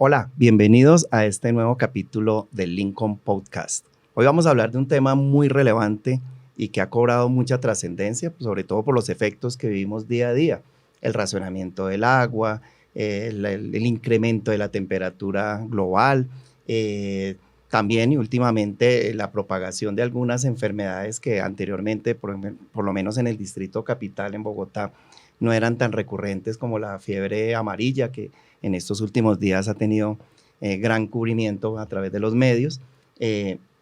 Hola, bienvenidos a este nuevo capítulo del Lincoln Podcast. Hoy vamos a hablar de un tema muy relevante y que ha cobrado mucha trascendencia, sobre todo por los efectos que vivimos día a día. El racionamiento del agua, el incremento de la temperatura global, también y últimamente la propagación de algunas enfermedades que anteriormente, por lo menos en el Distrito Capital, en Bogotá, no eran tan recurrentes como la fiebre amarilla, que en estos últimos días ha tenido gran cubrimiento a través de los medios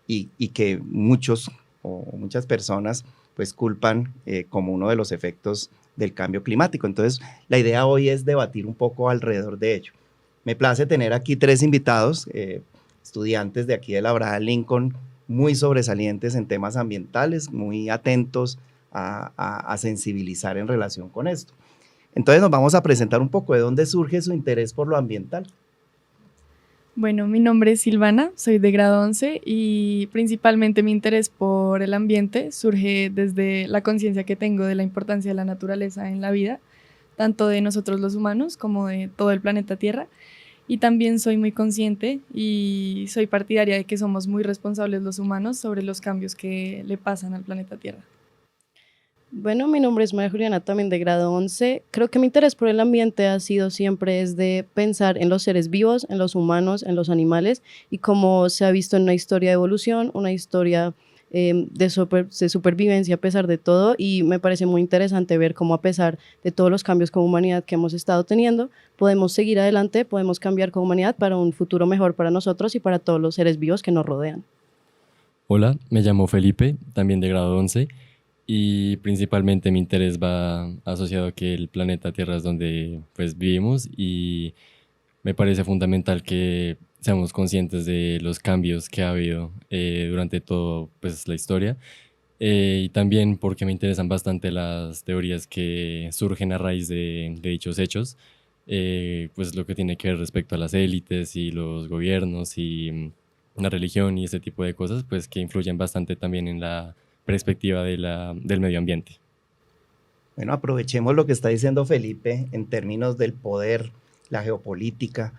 y que muchos o muchas personas pues culpan como uno de los efectos del cambio climático. Entonces, la idea hoy es debatir un poco alrededor de ello. Me place tener aquí tres invitados, estudiantes de aquí de la Abraham Lincoln, muy sobresalientes en temas ambientales, muy atentos a sensibilizar en relación con esto. Entonces nos vamos a presentar un poco de dónde surge su interés por lo ambiental. Bueno, mi nombre es Silvana, soy de grado 11 y principalmente mi interés por el ambiente surge desde la conciencia que tengo de la importancia de la naturaleza en la vida, tanto de nosotros los humanos como de todo el planeta Tierra. Y también soy muy consciente y soy partidaria de que somos muy responsables los humanos sobre los cambios que le pasan al planeta Tierra. Bueno, mi nombre es María Juliana, también de grado 11. Creo que mi interés por el ambiente ha sido siempre es de pensar en los seres vivos, en los humanos, en los animales y cómo se ha visto en una historia de evolución, una historia de supervivencia a pesar de todo, y me parece muy interesante ver cómo a pesar de todos los cambios como humanidad que hemos estado teniendo, podemos seguir adelante, podemos cambiar como humanidad para un futuro mejor para nosotros y para todos los seres vivos que nos rodean. Hola, me llamo Felipe, también de grado 11, y principalmente mi interés va asociado a que el planeta Tierra es donde pues vivimos, y me parece fundamental que seamos conscientes de los cambios que ha habido durante todo pues la historia, y también porque me interesan bastante las teorías que surgen a raíz de dichos hechos, pues lo que tiene que ver respecto a las élites y los gobiernos y la religión y ese tipo de cosas, pues que influyen bastante también en la perspectiva del medio ambiente. Bueno, aprovechemos lo que está diciendo Felipe en términos del poder, la geopolítica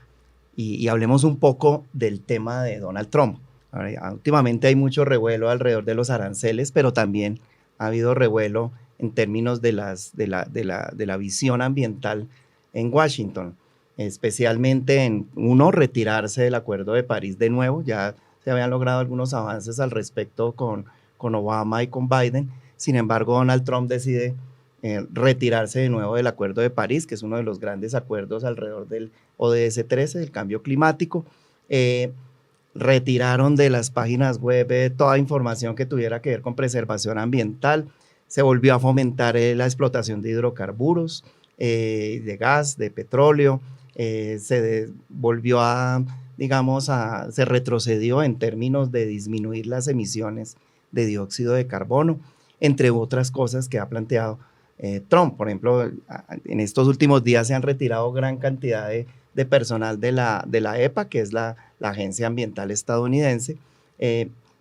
y hablemos un poco del tema de Donald Trump. Ahora, últimamente hay mucho revuelo alrededor de los aranceles, pero también ha habido revuelo en términos de la visión ambiental en Washington, especialmente en uno, retirarse del Acuerdo de París de nuevo. Ya se habían logrado algunos avances al respecto con Obama y con Biden. Sin embargo, Donald Trump decide retirarse de nuevo del Acuerdo de París, que es uno de los grandes acuerdos alrededor del ODS 13, del cambio climático. Retiraron de las páginas web toda información que tuviera que ver con preservación ambiental. Se volvió a fomentar la explotación de hidrocarburos, de gas, de petróleo. Volvió a, digamos, se retrocedió en términos de disminuir las emisiones de dióxido de carbono, entre otras cosas que ha planteado Trump. Por ejemplo, en estos últimos días se han retirado gran cantidad de personal de la EPA, que es la Agencia Ambiental Estadounidense.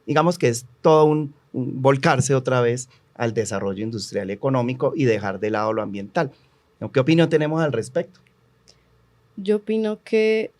Digamos que es todo un volcarse otra vez al desarrollo industrial y económico y dejar de lado lo ambiental. ¿Qué opinión tenemos al respecto? Yo opino que,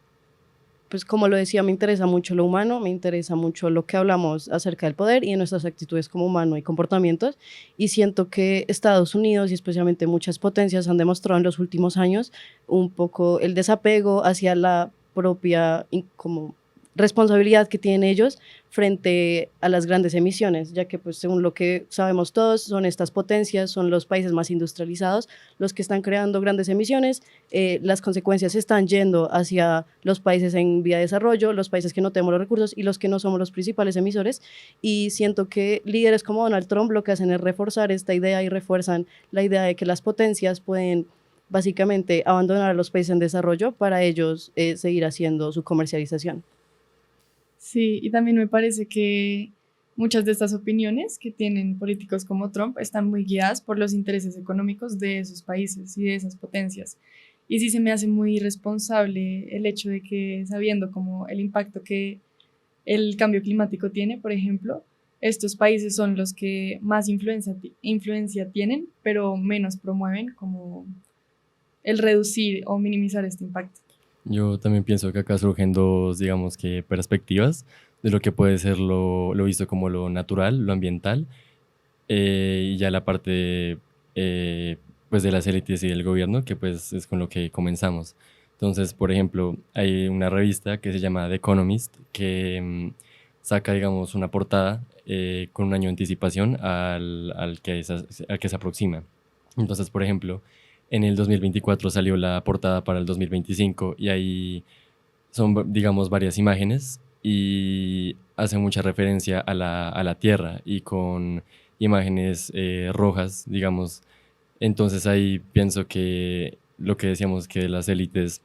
pues como lo decía, me interesa mucho lo humano, me interesa mucho lo que hablamos acerca del poder y de nuestras actitudes como humano y comportamientos, y siento que Estados Unidos y especialmente muchas potencias han demostrado en los últimos años un poco el desapego hacia la propia como responsabilidad que tienen ellos frente a las grandes emisiones, ya que pues según lo que sabemos todos son estas potencias, son los países más industrializados los que están creando grandes emisiones. Las consecuencias están yendo hacia los países en vía de desarrollo, los países que no tenemos los recursos y los que no somos los principales emisores, y siento que líderes como Donald Trump lo que hacen es reforzar esta idea y refuerzan la idea de que las potencias pueden básicamente abandonar a los países en desarrollo para ellos seguir haciendo su comercialización. Sí, y también me parece que muchas de estas opiniones que tienen políticos como Trump están muy guiadas por los intereses económicos de esos países y de esas potencias. Y sí se me hace muy irresponsable el hecho de que, sabiendo como el impacto que el cambio climático tiene, por ejemplo, estos países son los que más influencia tienen, pero menos promueven como el reducir o minimizar este impacto. Yo también pienso que acá surgen dos, digamos que, perspectivas de lo que puede ser lo visto como lo natural, lo ambiental, y ya la parte pues de las élites y del gobierno, que pues es con lo que comenzamos. Entonces, por ejemplo, hay una revista que se llama The Economist que saca, digamos, una portada con un año de anticipación al que se aproxima. Entonces, por ejemplo, en el 2024 salió la portada para el 2025 y ahí son, digamos, varias imágenes y hace mucha referencia a la Tierra y con imágenes rojas, digamos. Entonces ahí pienso que lo que decíamos que las élites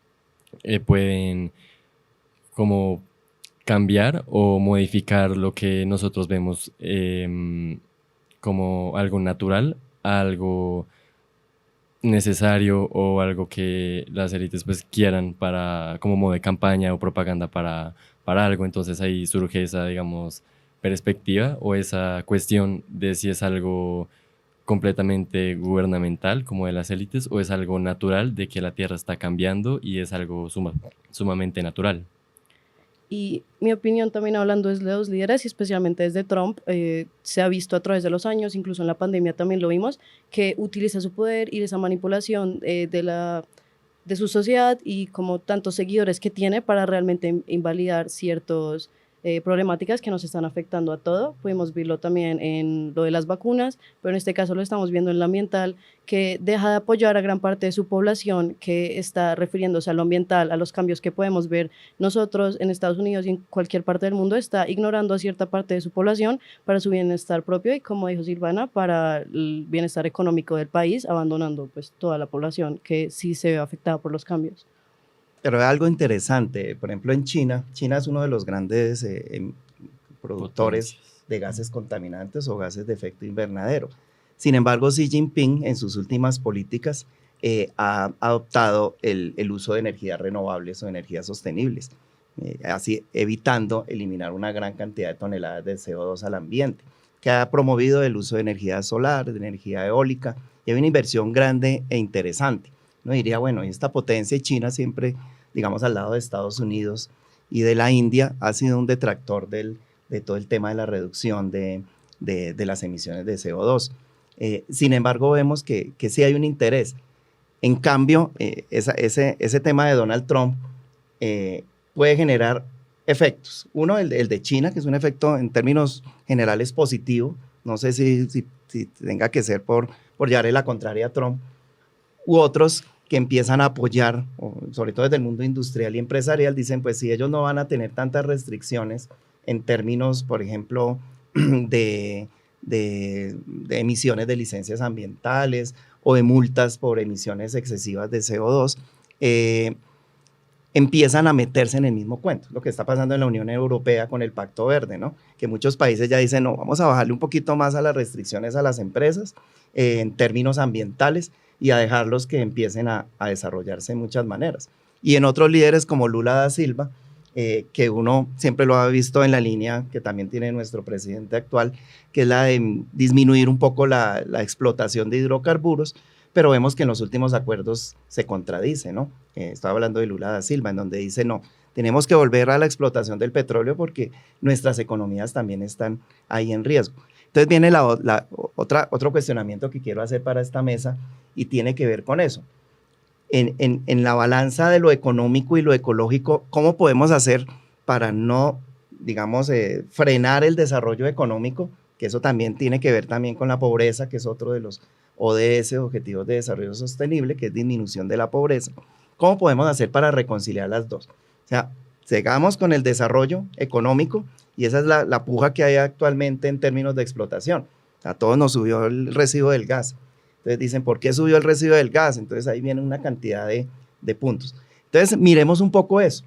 pueden como cambiar o modificar lo que nosotros vemos como algo natural a algo necesario o algo que las élites pues quieran para como modo de campaña o propaganda para algo. Entonces ahí surge esa, digamos, perspectiva o esa cuestión de si es algo completamente gubernamental como de las élites o es algo natural de que la Tierra está cambiando y es algo sumamente natural. Y mi opinión también hablando desde los líderes y especialmente desde Trump, se ha visto a través de los años, incluso en la pandemia también lo vimos, que utiliza su poder y esa manipulación de su sociedad y como tantos seguidores que tiene para realmente invalidar ciertos problemáticas que nos están afectando a todo. Pudimos verlo también en lo de las vacunas, pero en este caso lo estamos viendo en lo ambiental, que deja de apoyar a gran parte de su población que está refiriéndose a lo ambiental, a los cambios que podemos ver nosotros en Estados Unidos y en cualquier parte del mundo, está ignorando a cierta parte de su población para su bienestar propio y, como dijo Silvana, para el bienestar económico del país, abandonando pues toda la población que sí se ve afectada por los cambios. Pero es algo interesante, por ejemplo, en China, China es uno de los grandes productores Potencias. de gases contaminantes o gases de efecto invernadero. Sin embargo, Xi Jinping en sus últimas políticas ha adoptado el uso de energías renovables o energías sostenibles, así evitando eliminar una gran cantidad de toneladas de CO2 al ambiente, que ha promovido el uso de energía solar, de energía eólica, y hay una inversión grande e interesante. Uno diría, bueno, y esta potencia China siempre, digamos, al lado de Estados Unidos y de la India, ha sido un detractor de todo el tema de la reducción de las emisiones de CO2. Sin embargo, vemos que sí hay un interés. En cambio, ese tema de Donald Trump puede generar efectos. Uno, el de China, que es un efecto en términos generales positivo. No sé si tenga que ser por llevarle la contraria a Trump, u otros que empiezan a apoyar, sobre todo desde el mundo industrial y empresarial, dicen, pues si ellos no van a tener tantas restricciones en términos, por ejemplo, de, de emisiones de licencias ambientales o de multas por emisiones excesivas de CO2, empiezan a meterse en el mismo cuento, lo que está pasando en la Unión Europea con el Pacto Verde, ¿no? Que muchos países ya dicen, no, vamos a bajarle un poquito más a las restricciones a las empresas en términos ambientales y a dejarlos que empiecen a desarrollarse de muchas maneras. Y en otros líderes como Lula da Silva, que uno siempre lo ha visto en la línea que también tiene nuestro presidente actual, que es la de disminuir un poco la explotación de hidrocarburos, pero vemos que en los últimos acuerdos se contradice, ¿no? Estaba hablando de Lula da Silva, en donde dice, no, tenemos que volver a la explotación del petróleo porque nuestras economías también están ahí en riesgo. Entonces viene otro cuestionamiento que quiero hacer para esta mesa y tiene que ver con eso. En la balanza de lo económico y lo ecológico, ¿cómo podemos hacer para no, digamos, frenar el desarrollo económico? Que eso también tiene que ver también con la pobreza, que es otro de los ODS, Objetivos de Desarrollo Sostenible, que es disminución de la pobreza. ¿Cómo podemos hacer para reconciliar las dos? O sea, sigamos con el desarrollo económico y esa es la puja que hay actualmente en términos de explotación. A todos nos subió el recibo del gas. Entonces dicen, ¿por qué subió el recibo del gas? Entonces ahí viene una cantidad de puntos. Entonces miremos un poco eso.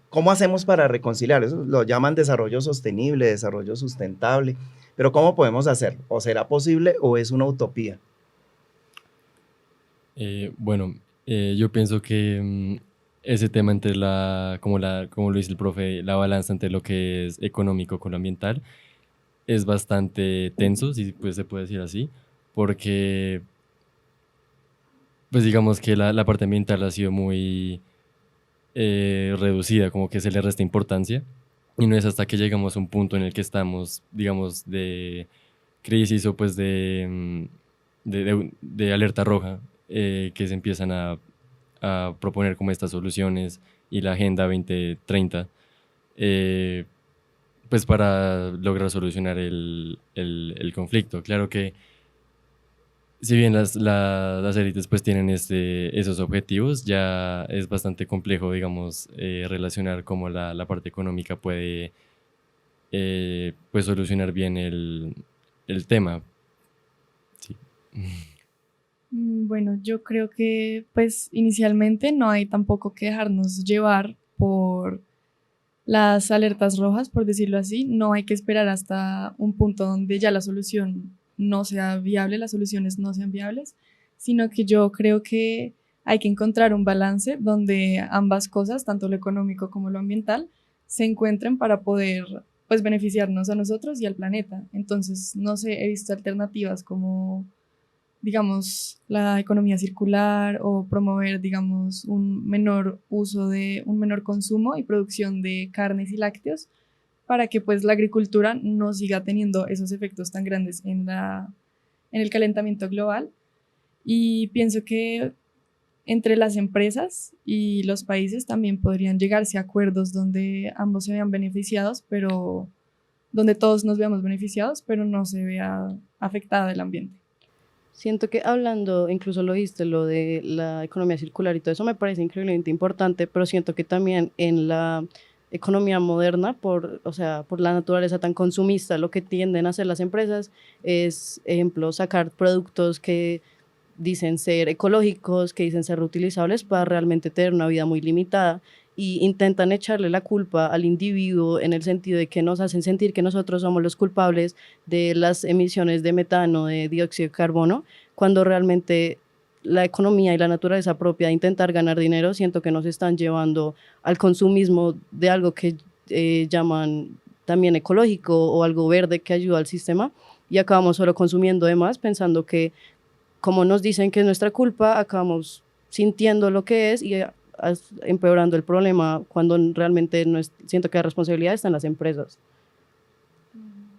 ¿Cómo hacemos para reconciliar? Eso lo llaman desarrollo sostenible, desarrollo sustentable, pero ¿cómo podemos hacerlo? ¿O será posible o es una utopía? Bueno, yo pienso que ese tema entre como lo dice el profe, la balanza entre lo que es económico con lo ambiental es bastante tenso, si pues, se puede decir así, porque pues digamos que la parte ambiental ha sido muy reducida, como que se le resta importancia. Y no es hasta que llegamos a un punto en el que estamos, digamos, de crisis o pues de alerta roja, que se empiezan a proponer como estas soluciones y la Agenda 2030, eh, pues para lograr solucionar el conflicto. Claro que si bien las élites pues tienen esos objetivos, ya es bastante complejo, digamos, relacionar cómo la parte económica puede pues solucionar bien el tema. Sí. Bueno, yo creo que pues inicialmente no hay tampoco que dejarnos llevar por las alertas rojas, por decirlo así. No hay que esperar hasta un punto donde ya la solución no sea viable, las soluciones no sean viables, sino que yo creo que hay que encontrar un balance donde ambas cosas, tanto lo económico como lo ambiental, se encuentren para poder pues beneficiarnos a nosotros y al planeta. Entonces, no sé, he visto alternativas como digamos, la economía circular o promover, digamos, un menor uso de, un menor consumo y producción de carnes y lácteos para que pues la agricultura no siga teniendo esos efectos tan grandes en el calentamiento global. Y pienso que entre las empresas y los países también podrían llegarse a acuerdos donde ambos se vean beneficiados, pero donde todos nos veamos beneficiados, pero no se vea afectado el ambiente. Siento que hablando, incluso lo viste, lo de la economía circular y todo eso me parece increíblemente importante, pero siento que también en la economía moderna, o sea, por la naturaleza tan consumista, lo que tienden a hacer las empresas es, ejemplo, sacar productos que dicen ser ecológicos, que dicen ser reutilizables para realmente tener una vida muy limitada y intentan echarle la culpa al individuo en el sentido de que nos hacen sentir que nosotros somos los culpables de las emisiones de metano, de dióxido de carbono, cuando realmente la economía y la naturaleza propia de intentar ganar dinero, siento que nos están llevando al consumismo de algo que llaman también ecológico o algo verde que ayuda al sistema y acabamos solo consumiendo de más pensando que como nos dicen que es nuestra culpa, acabamos sintiendo lo que es y empeorando el problema cuando realmente no es, siento que la responsabilidad está en las empresas.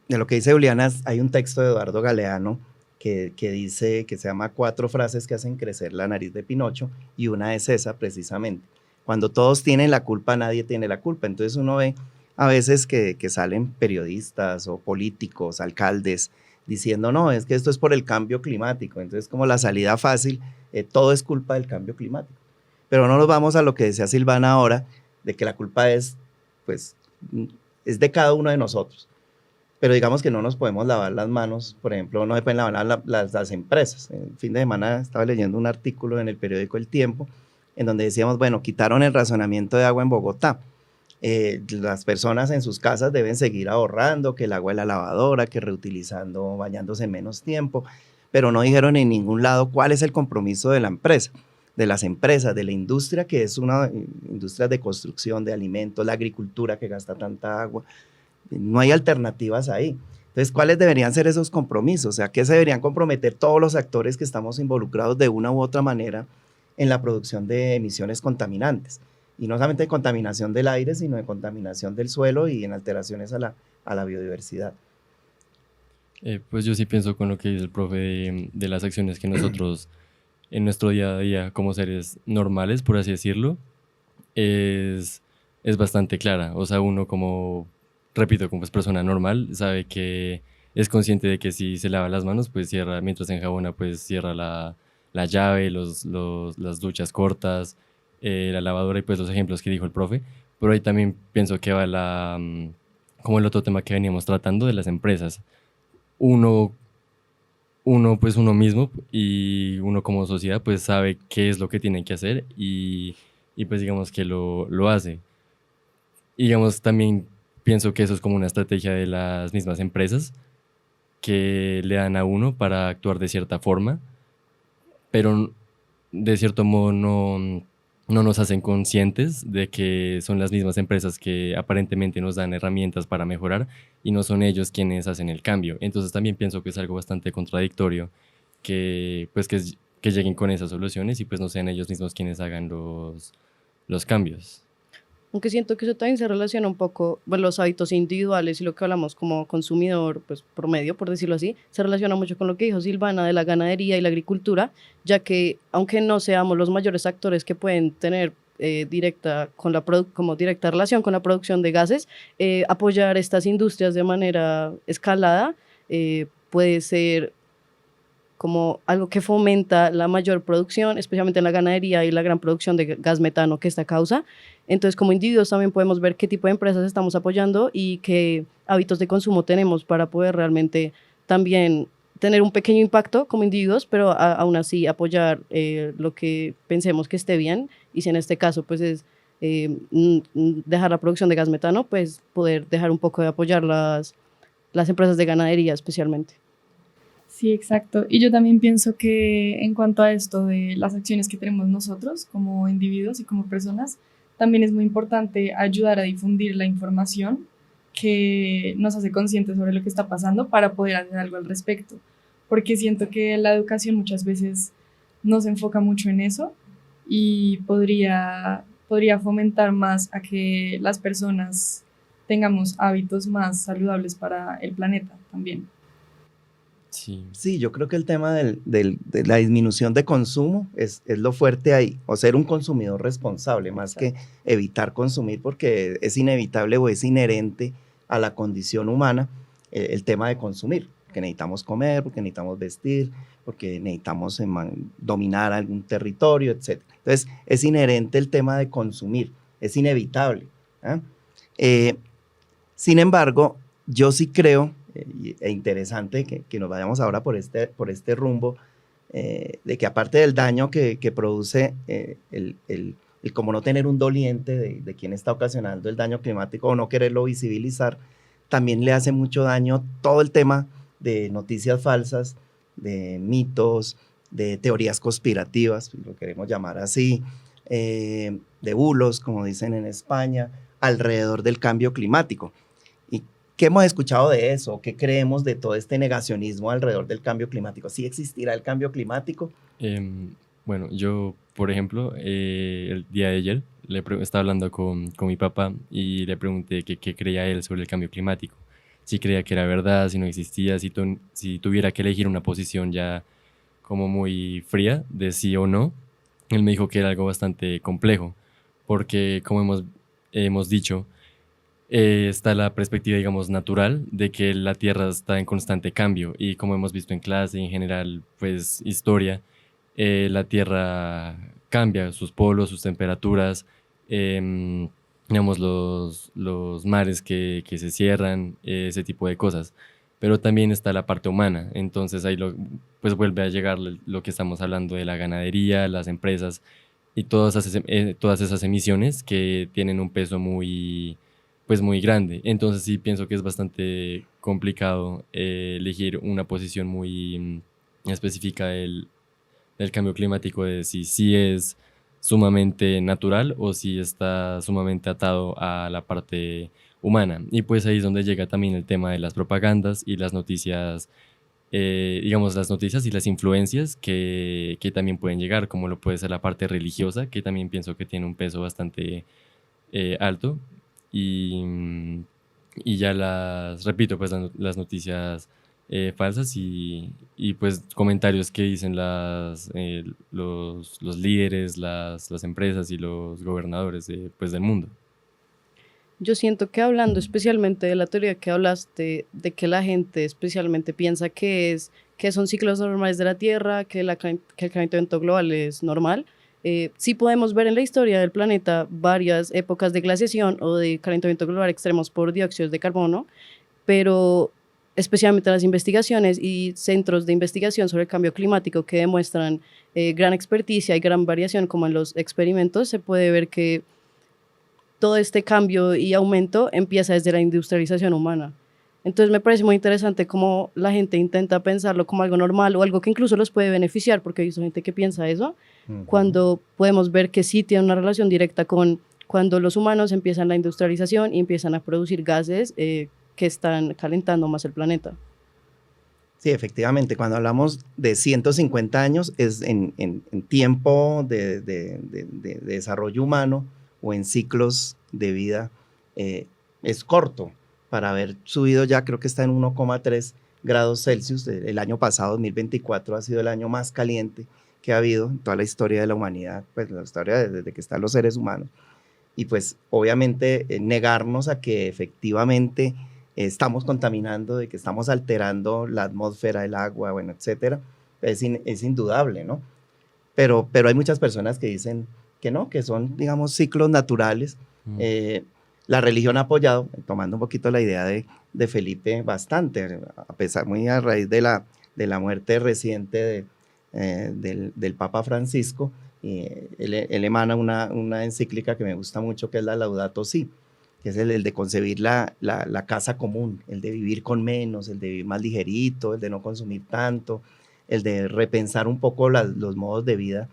De lo que dice Juliana, hay un texto de Eduardo Galeano que dice, que se llama 4 frases que hacen crecer la nariz de Pinocho, y una es esa precisamente. Cuando todos tienen la culpa, nadie tiene la culpa. Entonces uno ve a veces que salen periodistas o políticos, alcaldes, diciendo, no, es que esto es por el cambio climático. Entonces, como la salida fácil, todo es culpa del cambio climático. Pero no nos vamos a lo que decía Silvana ahora, de que la culpa es, pues, es de cada uno de nosotros. Pero digamos que no nos podemos lavar las manos, por ejemplo, no se pueden lavar las empresas. El fin de semana estaba leyendo un artículo en el periódico El Tiempo, en donde decíamos, bueno, quitaron el racionamiento de agua en Bogotá. Las personas en sus casas deben seguir ahorrando, que el agua de la lavadora, que reutilizando, bañándose menos tiempo, pero no dijeron en ningún lado cuál es el compromiso de la empresa, de las empresas, de la industria, que es una industria de construcción, de alimentos, la agricultura que gasta tanta agua. No hay alternativas ahí. Entonces, ¿cuáles deberían ser esos compromisos? O sea, ¿qué se deberían comprometer todos los actores que estamos involucrados de una u otra manera en la producción de emisiones contaminantes? Y no solamente de contaminación del aire, sino de contaminación del suelo y en alteraciones a la biodiversidad. Pues yo sí pienso con lo que dice el profe de las acciones que nosotros en nuestro día a día como seres normales, por así decirlo, es bastante clara. O sea, uno como, repito, como es persona normal, sabe que es consciente de que si se lava las manos, pues cierra, mientras se enjabona, pues cierra la llave, las duchas cortas, la lavadora y pues los ejemplos que dijo el profe. Pero ahí también pienso que va como el otro tema que veníamos tratando de las empresas. Uno pues uno mismo y uno como sociedad pues sabe qué es lo que tiene que hacer y pues digamos que lo hace. Y digamos también pienso que eso es como una estrategia de las mismas empresas que le dan a uno para actuar de cierta forma, pero de cierto modo no nos hacen conscientes de que son las mismas empresas que aparentemente nos dan herramientas para mejorar y no son ellos quienes hacen el cambio. Entonces también pienso que es algo bastante contradictorio que, pues, que lleguen con esas soluciones y pues no sean ellos mismos quienes hagan los cambios. Aunque siento que eso también se relaciona un poco, bueno, los hábitos individuales y lo que hablamos como consumidor, pues promedio, por decirlo así, se relaciona mucho con lo que dijo Silvana de la ganadería y la agricultura, ya que aunque no seamos los mayores actores que pueden tener como directa relación con la producción de gases, apoyar estas industrias de manera escalada puede ser como algo que fomenta la mayor producción, especialmente en la ganadería y la gran producción de gas metano que esta causa. Entonces, como individuos también podemos ver qué tipo de empresas estamos apoyando y qué hábitos de consumo tenemos para poder realmente también tener un pequeño impacto como individuos, pero aún así apoyar lo que pensemos que esté bien. Y si en este caso pues es dejar la producción de gas metano, pues poder dejar un poco de apoyar las empresas de ganadería especialmente. Sí, exacto. Y yo también pienso que en cuanto a esto de las acciones que tenemos nosotros como individuos y como personas, también es muy importante ayudar a difundir la información que nos hace conscientes sobre lo que está pasando para poder hacer algo al respecto. Porque siento que la educación muchas veces no se enfoca mucho en eso y podría fomentar más a que las personas tengamos hábitos más saludables para el planeta también. Sí, Sí, yo creo que el tema de la disminución de consumo es lo fuerte ahí, o ser un consumidor responsable, más que evitar consumir, porque es inevitable o es inherente a la condición humana el tema de consumir, porque necesitamos comer, porque necesitamos vestir, porque necesitamos dominar algún territorio, etc. Entonces, es inherente el tema de consumir, es inevitable. ¿Ah? Sin embargo, yo sí creo e interesante que nos vayamos ahora por este rumbo, de que aparte del daño que produce el como no tener un doliente de quién está ocasionando el daño climático o no quererlo visibilizar, también le hace mucho daño todo el tema de noticias falsas, de mitos, de teorías conspirativas, si lo queremos llamar así, de bulos, como dicen en España, alrededor del cambio climático. ¿Qué hemos escuchado de eso? ¿Qué creemos de todo este negacionismo alrededor del cambio climático? ¿Sí existirá el cambio climático? Bueno, yo, por ejemplo, el día de ayer estaba hablando con mi papá y le pregunté qué creía él sobre el cambio climático. Si creía que era verdad, si no existía, si tuviera que elegir una posición ya como muy fría de sí o no. Él me dijo que era algo bastante complejo, porque como hemos dicho, está la perspectiva, digamos, natural de que la Tierra está en constante cambio y como hemos visto en clase y en general, pues, historia, la Tierra cambia sus polos, sus temperaturas, digamos, los mares que se cierran, ese tipo de cosas. Pero también está la parte humana, entonces ahí pues vuelve a llegar lo que estamos hablando de la ganadería, las empresas y todas esas emisiones que tienen un peso pues muy grande. Entonces sí pienso que es bastante complicado elegir una posición muy específica del cambio climático, de si sí es sumamente natural o si está sumamente atado a la parte humana. Y pues ahí es donde llega también el tema de las propagandas y las noticias, digamos, las noticias y las influencias que también pueden llegar, como lo puede ser la parte religiosa, que también pienso que tiene un peso bastante alto. Y ya repito, pues las noticias falsas y pues comentarios que dicen los líderes, las empresas y los gobernadores pues del mundo. Yo siento que hablando especialmente de la teoría que hablaste, de que la gente especialmente piensa que son ciclos normales de la Tierra, que el calentamiento global es normal, sí podemos ver en la historia del planeta varias épocas de glaciación o de calentamiento global extremos por dióxido de carbono, pero especialmente las investigaciones y centros de investigación sobre el cambio climático que demuestran gran experticia y gran variación, como en los experimentos, se puede ver que todo este cambio y aumento empieza desde la industrialización humana. Entonces me parece muy interesante cómo la gente intenta pensarlo como algo normal o algo que incluso los puede beneficiar, porque he visto gente que piensa eso, cuando podemos ver que sí tiene una relación directa con cuando los humanos empiezan la industrialización y empiezan a producir gases que están calentando más el planeta. Sí, efectivamente, cuando hablamos de 150 años es en tiempo de desarrollo humano, o en ciclos de vida es corto para haber subido ya, creo que está en 1,3 grados Celsius. El año pasado, 2024, ha sido el año más caliente que ha habido en toda la historia de la humanidad, pues la historia desde que están los seres humanos. Y pues obviamente negarnos a que efectivamente estamos contaminando, de que estamos alterando la atmósfera, el agua, bueno, etcétera, es indudable, ¿no? Pero hay muchas personas que dicen que no, que son, digamos, ciclos naturales. La religión ha apoyado, tomando un poquito la idea de Felipe, bastante, a pesar, muy a raíz de la muerte reciente del Papa Francisco. Él emana una encíclica que me gusta mucho, que es la Laudato Si, que es el de concebir la casa común, el de vivir con menos, el de vivir más ligerito, el de no consumir tanto, el de repensar un poco los modos de vida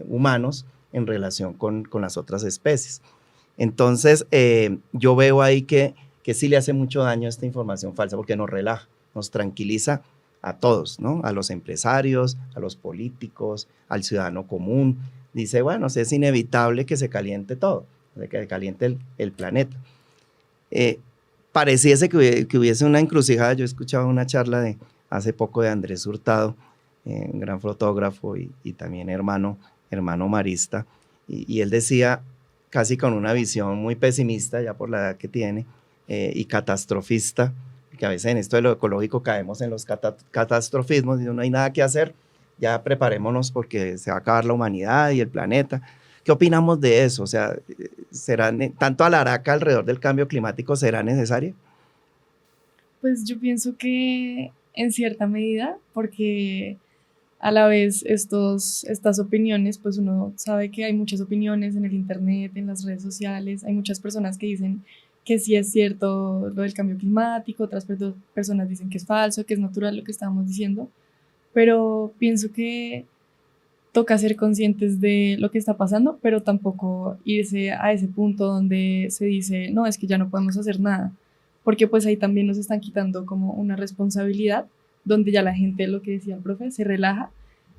humanos en relación con las otras especies. Entonces, yo veo ahí que sí le hace mucho daño esta información falsa, porque nos relaja, nos tranquiliza a todos, ¿no? A los empresarios, a los políticos, al ciudadano común. Dice, bueno, es inevitable que se caliente todo, que se caliente el planeta. Pareciese que hubiese una encrucijada. Yo escuchaba una charla hace poco de Andrés Hurtado, un gran fotógrafo y también hermano marista, y él decía, casi con una visión muy pesimista, ya por la edad que tiene, y catastrofista, que a veces en esto de lo ecológico caemos en los catastrofismos, y no hay nada que hacer, ya preparémonos porque se va a acabar la humanidad y el planeta. ¿Qué opinamos de eso? O sea, ¿tanto alaraca alrededor del cambio climático será necesaria? Pues yo pienso que en cierta medida, porque a la vez estas opiniones, pues uno sabe que hay muchas opiniones en el internet, en las redes sociales, hay muchas personas que dicen que sí es cierto lo del cambio climático, otras personas dicen que es falso, que es natural lo que estábamos diciendo, pero pienso que toca ser conscientes de lo que está pasando, pero tampoco irse a ese punto donde se dice, no, es que ya no podemos hacer nada, porque pues ahí también nos están quitando como una responsabilidad, donde ya la gente, lo que decía el profe, se relaja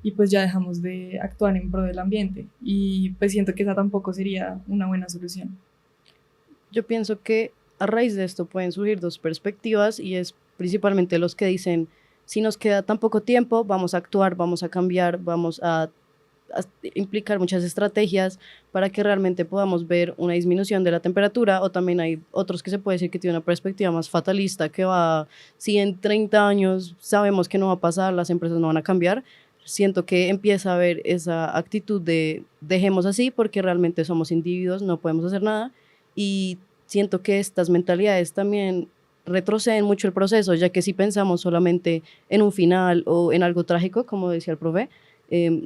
y pues ya dejamos de actuar en pro del ambiente, y pues siento que esa tampoco sería una buena solución. Yo pienso que a raíz de esto pueden surgir dos perspectivas, y es principalmente los que dicen, si nos queda tan poco tiempo, vamos a actuar, vamos a cambiar, vamos a implicar muchas estrategias para que realmente podamos ver una disminución de la temperatura. O también hay otros que se puede decir que tienen una perspectiva más fatalista, que si en 30 años sabemos que no va a pasar, las empresas no van a cambiar. Siento que empieza a haber esa actitud de dejemos así porque realmente somos individuos, no podemos hacer nada, y siento que estas mentalidades también retroceden mucho el proceso, ya que si pensamos solamente en un final o en algo trágico, como decía el profe,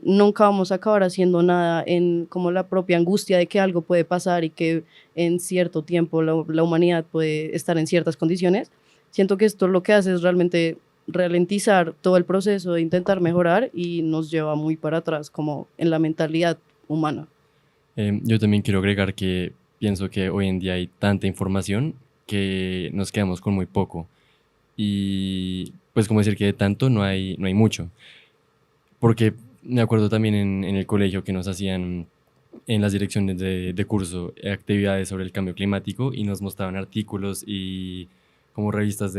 nunca vamos a acabar haciendo nada, en como la propia angustia de que algo puede pasar y que en cierto tiempo la humanidad puede estar en ciertas condiciones. Siento que esto lo que hace es realmente ralentizar todo el proceso de intentar mejorar, y nos lleva muy para atrás como en la mentalidad humana. Yo también quiero agregar que pienso que hoy en día hay tanta información que nos quedamos con muy poco, y pues como decir que de tanto no hay mucho, porque me acuerdo también en el colegio que nos hacían en las direcciones de curso actividades sobre el cambio climático, y nos mostraban artículos y como revistas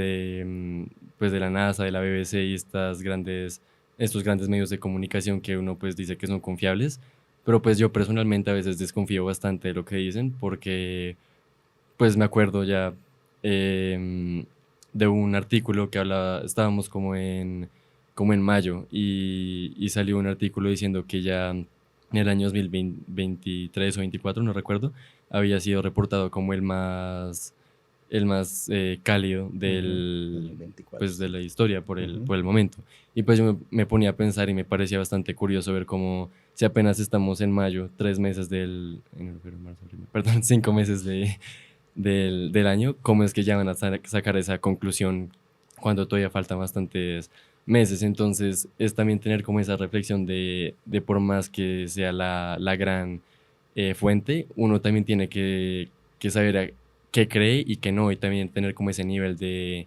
pues de la NASA, de la BBC y estos grandes medios de comunicación que uno pues dice que son confiables, pero pues yo personalmente a veces desconfío bastante de lo que dicen, porque pues me acuerdo ya de un artículo que hablaba, estábamos como en mayo, y salió un artículo diciendo que ya en el año 2023 o 24, no recuerdo, había sido reportado como el más cálido pues, de la historia por el momento. Y pues yo me ponía a pensar y me parecía bastante curioso ver cómo, si apenas estamos en mayo, 3 meses perdón, 5 meses del año, cómo es que ya van a sacar esa conclusión cuando todavía faltan bastantes meses. Entonces es también tener como esa reflexión de por más que sea la gran fuente, uno también tiene que saber qué cree y qué no, y también tener como ese nivel de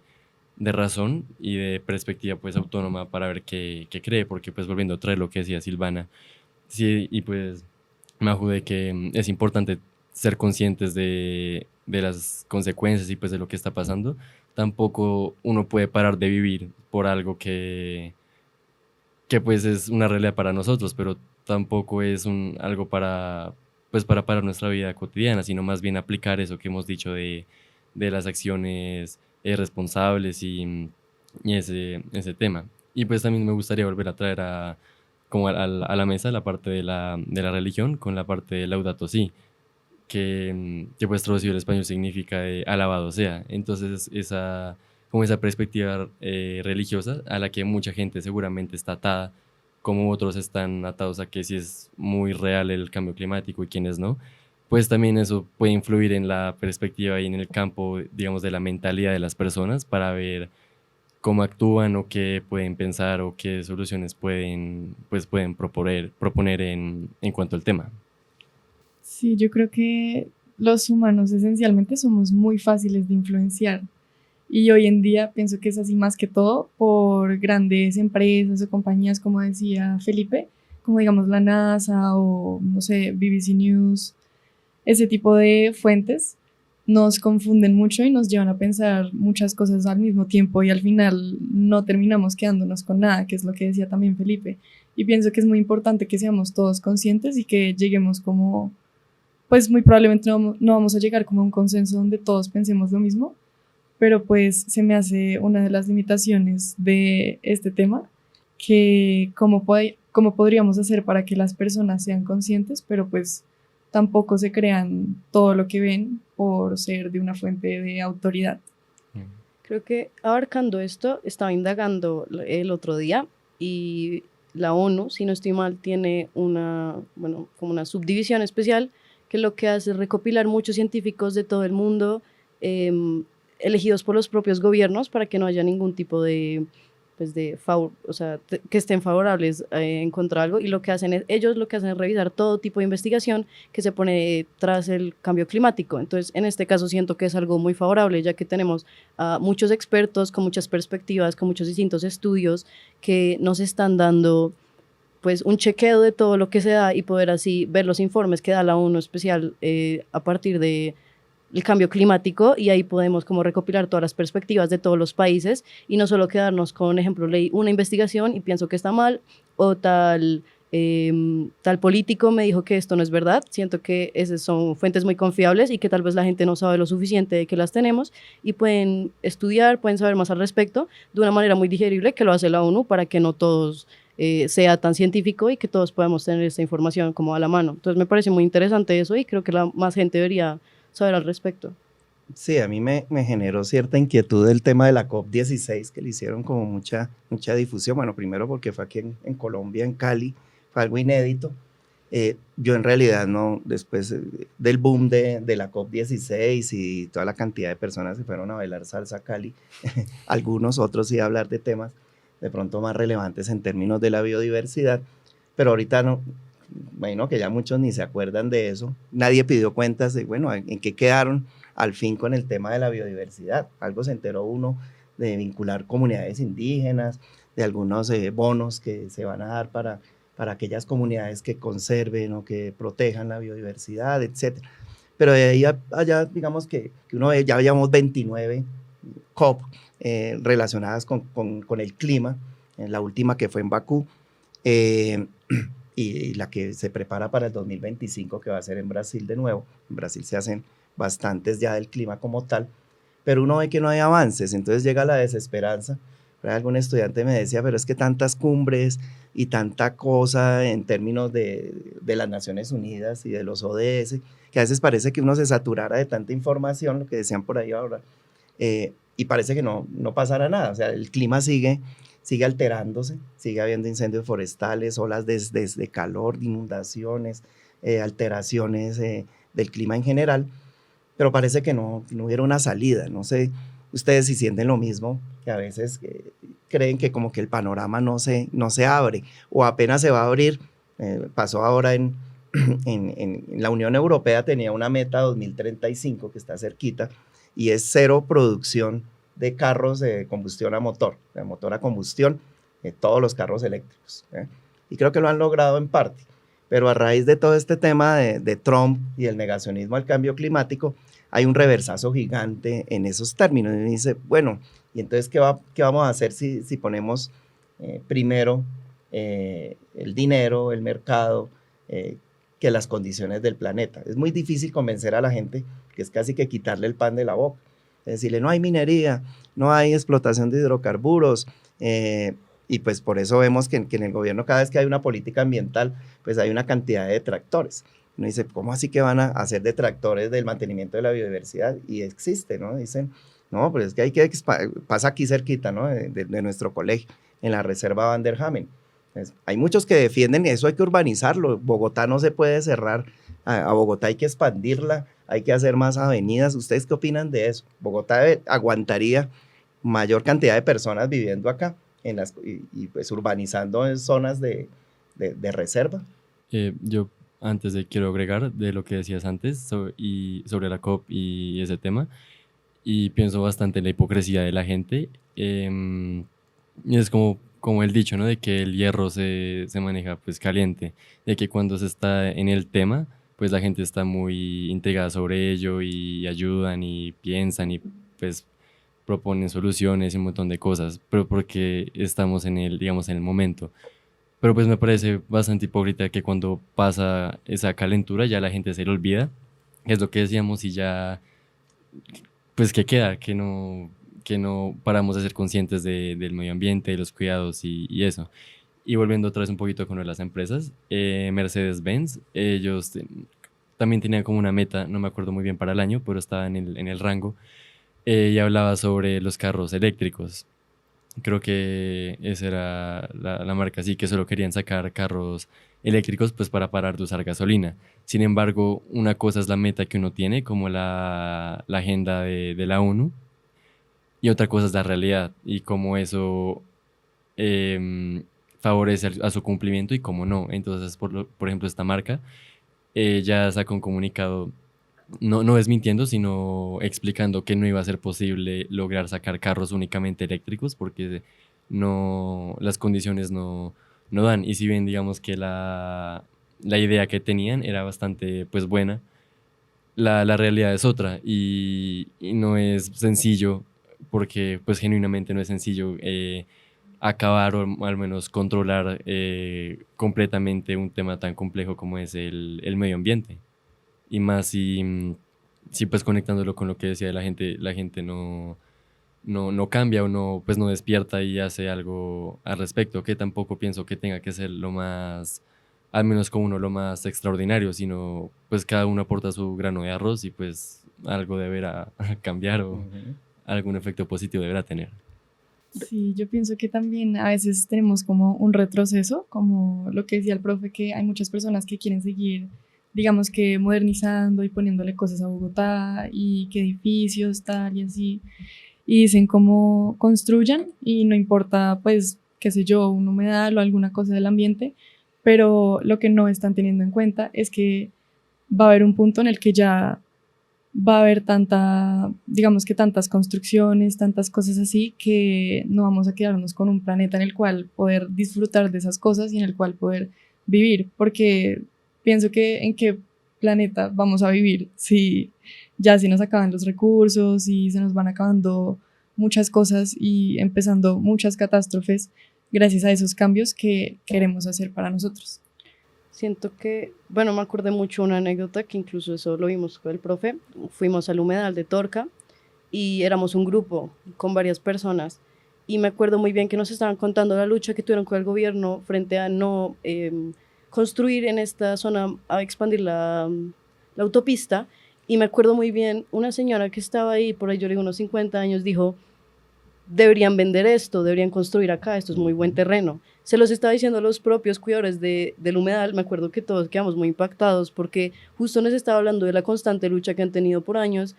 razón y de perspectiva pues autónoma para ver qué cree, porque pues volviendo a traer lo que decía Silvana, sí, y pues me de que es importante ser conscientes de las consecuencias y pues de lo que está pasando, tampoco uno puede parar de vivir por algo que pues es una realidad para nosotros, pero tampoco es algo para, pues para nuestra vida cotidiana, sino más bien aplicar eso que hemos dicho de las acciones responsables y ese tema. Y pues también me gustaría volver a traer como a la mesa la parte de la religión con la parte de Laudato Si, que pues traducido al español significa alabado sea. Entonces como esa perspectiva religiosa a la que mucha gente seguramente está atada, como otros están atados a que si es muy real el cambio climático y quienes no, pues también eso puede influir en la perspectiva y en el campo, digamos, de la mentalidad de las personas para ver cómo actúan o qué pueden pensar o qué soluciones pueden proponer en cuanto al tema. Sí, yo creo que los humanos esencialmente somos muy fáciles de influenciar y hoy en día pienso que es así más que todo por grandes empresas o compañías, como decía Felipe, como digamos la NASA o no sé, BBC News, ese tipo de fuentes nos confunden mucho y nos llevan a pensar muchas cosas al mismo tiempo y al final no terminamos quedándonos con nada, que es lo que decía también Felipe. Y pienso que es muy importante que seamos todos conscientes y que lleguemos como, pues muy probablemente no vamos a llegar como a un consenso donde todos pensemos lo mismo, pero pues se me hace una de las limitaciones de este tema, que cómo podríamos hacer para que las personas sean conscientes, pero pues tampoco se crean todo lo que ven por ser de una fuente de autoridad. Creo que abarcando esto, estaba indagando el otro día y la ONU, si no estoy mal, tiene bueno, como una subdivisión especial que lo que hace es recopilar muchos científicos de todo el mundo, elegidos por los propios gobiernos para que no haya ningún tipo de, pues o sea, que estén favorables en contra de algo, y ellos lo que hacen es revisar todo tipo de investigación que se pone tras el cambio climático. Entonces, en este caso siento que es algo muy favorable, ya que tenemos a muchos expertos con muchas perspectivas, con muchos distintos estudios que nos están dando pues un chequeo de todo lo que se da y poder así ver los informes que da la ONU especial a partir de el cambio climático, y ahí podemos como recopilar todas las perspectivas de todos los países y no solo quedarnos con, ejemplo, leí una investigación y pienso que está mal, o tal político me dijo que esto no es verdad. Siento que esas son fuentes muy confiables y que tal vez la gente no sabe lo suficiente de que las tenemos y pueden estudiar, pueden saber más al respecto de una manera muy digerible, que lo hace la ONU para que no todos sea tan científico y que todos podamos tener esta información como a la mano. Entonces me parece muy interesante eso y creo que más gente debería saber al respecto. Sí, a mí me generó cierta inquietud el tema de la COP16, que le hicieron como mucha difusión. Bueno, primero porque fue aquí en Colombia, en Cali, fue algo inédito. Yo en realidad no, después del boom de la COP16 y toda la cantidad de personas que fueron a bailar salsa a Cali, algunos otros sí a hablar de temas de pronto más relevantes en términos de la biodiversidad, pero ahorita no, imagino que ya muchos ni se acuerdan de eso. Nadie pidió cuentas de, bueno, en qué quedaron al fin con el tema de la biodiversidad. Algo se enteró uno de vincular comunidades indígenas, de algunos bonos que se van a dar para aquellas comunidades que conserven o que protejan la biodiversidad, etc. Pero de ahí allá, digamos que uno ve, ya habíamos 29 COP relacionadas con el clima, la última que fue en Bakú, y la que se prepara para el 2025, que va a ser en Brasil de nuevo. En Brasil se hacen bastantes ya del clima como tal, pero uno ve que no hay avances, entonces llega la desesperanza. Algún estudiante me decía, pero es que tantas cumbres y tanta cosa en términos de las Naciones Unidas y de los ODS, que a veces parece que uno se saturara de tanta información, lo que decían por ahí ahora, y parece que no pasara nada. O sea, el clima sigue alterándose, sigue habiendo incendios forestales, olas de calor, de inundaciones, alteraciones del clima en general, pero parece que no hubiera una salida. No sé, ustedes si sienten lo mismo, que a veces creen que como que el panorama no se abre, o apenas se va a abrir. Pasó ahora en la Unión Europea, tenía una meta 2035 que está cerquita, y es cero producción de carros de combustión a motor, de motor a combustión, todos los carros eléctricos. Y creo que lo han logrado en parte, Pero a raíz de todo este tema de Trump y el negacionismo al cambio climático, hay un reversazo gigante en esos términos. Y dice, bueno, ¿y entonces qué vamos a hacer si ponemos primero el dinero, el mercado, que las condiciones del planeta? Es muy difícil convencer a la gente, que es casi que quitarle el pan de la boca. Es decirle, no hay minería, no hay explotación de hidrocarburos, y pues por eso vemos que en el gobierno cada vez que hay una política ambiental, pues hay una cantidad de detractores. Uno dice, ¿cómo así que van a hacer detractores del mantenimiento de la biodiversidad? Y existe, ¿no? Dicen, no, pues es que hay que, pasa aquí cerquita, ¿no? De nuestro colegio, en la reserva Van der Hamen. Hay muchos que defienden eso, hay que urbanizarlo. Bogotá no se puede cerrar, a Bogotá hay que expandirla, hay que hacer más avenidas. ¿Ustedes qué opinan de eso? Bogotá aguantaría mayor cantidad de personas viviendo acá y pues urbanizando en zonas de reserva. Yo antes quiero agregar de lo que decías antes y sobre la COP y ese tema, y pienso bastante en la hipocresía de la gente. Y es como el dicho, ¿no? De que el hierro se maneja pues caliente, de que cuando se está en el tema, pues la gente está muy intrigada sobre ello y ayudan y piensan y pues proponen soluciones y un montón de cosas, pero porque estamos en el, digamos, en el momento. Pero pues me parece bastante hipócrita que cuando pasa esa calentura ya la gente se le olvida, es lo que decíamos, y ya, pues que queda, que no paramos de ser conscientes del medio ambiente, de los cuidados y eso. Y volviendo otra vez un poquito con lo de las empresas, Mercedes-Benz, ellos también tenían como una meta, no me acuerdo muy bien para el año, pero estaba en el rango, y hablaba sobre los carros eléctricos. Creo que esa era la marca, sí, que solo querían sacar carros eléctricos pues para parar de usar gasolina. Sin embargo, una cosa es la meta que uno tiene, como la agenda de la ONU, y otra cosa es la realidad y cómo eso em, favorece a su cumplimiento y cómo no. Entonces, por ejemplo, esta marca ya sacó un comunicado, no desmintiendo, sino explicando que no iba a ser posible lograr sacar carros únicamente eléctricos porque las condiciones no dan. Y si bien digamos que la idea que tenían era bastante pues buena, la realidad es otra y no es sencillo, porque pues genuinamente no es sencillo acabar o al menos controlar completamente un tema tan complejo como es el medio ambiente. Y más si pues conectándolo con lo que decía la gente no cambia o no, pues no despierta y hace algo al respecto, que tampoco pienso que tenga que ser lo más, al menos como uno, lo más extraordinario, sino pues cada uno aporta su grano de arroz y pues algo deberá cambiar o algún efecto positivo deberá tener. Sí, yo pienso que también a veces tenemos como un retroceso, como lo que decía el profe, que hay muchas personas que quieren seguir, digamos que modernizando y poniéndole cosas a Bogotá y que edificios, tal y así, y dicen cómo construyan y no importa, pues, qué sé yo, un humedal o alguna cosa del ambiente, pero lo que no están teniendo en cuenta es que va a haber un punto en el que ya va a haber digamos que tantas construcciones, tantas cosas así, que no vamos a quedarnos con un planeta en el cual poder disfrutar de esas cosas y en el cual poder vivir, porque pienso que en qué planeta vamos a vivir si ya se nos acaban los recursos y se nos van acabando muchas cosas y empezando muchas catástrofes gracias a esos cambios que queremos hacer para nosotros. Siento que, bueno, me acordé mucho una anécdota que incluso eso lo vimos con el profe. Fuimos al humedal de Torca y éramos un grupo con varias personas. Y me acuerdo muy bien que nos estaban contando la lucha que tuvieron con el gobierno frente a no construir en esta zona, a expandir la autopista. Y me acuerdo muy bien, una señora que estaba ahí, por ahí yo le digo unos 50 años, dijo, deberían vender esto, deberían construir acá, esto es muy buen terreno. Se los estaba diciendo a los propios cuidadores del humedal. Me acuerdo que todos quedamos muy impactados porque justo nos estaba hablando de la constante lucha que han tenido por años,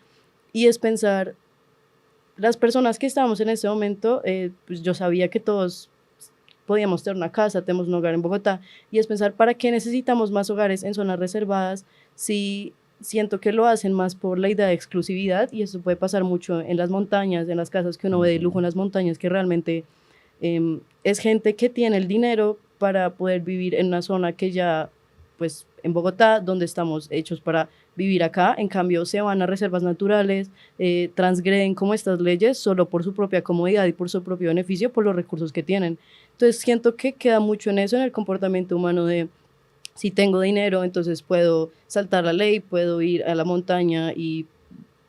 y es pensar, las personas que estábamos en ese momento, pues yo sabía que todos podíamos tener una casa, tenemos un hogar en Bogotá, y es pensar, ¿para qué necesitamos más hogares en zonas reservadas si siento que lo hacen más por la idea de exclusividad? Y eso puede pasar mucho en las montañas, en las casas que uno ve de lujo en las montañas, que realmente es gente que tiene el dinero para poder vivir en una zona que ya pues en Bogotá, donde estamos hechos para vivir acá. En cambio, se van a reservas naturales, transgreden como estas leyes solo por su propia comodidad y por su propio beneficio, por los recursos que tienen. Entonces siento que queda mucho en eso, en el comportamiento humano de si tengo dinero, entonces puedo saltar la ley, puedo ir a la montaña y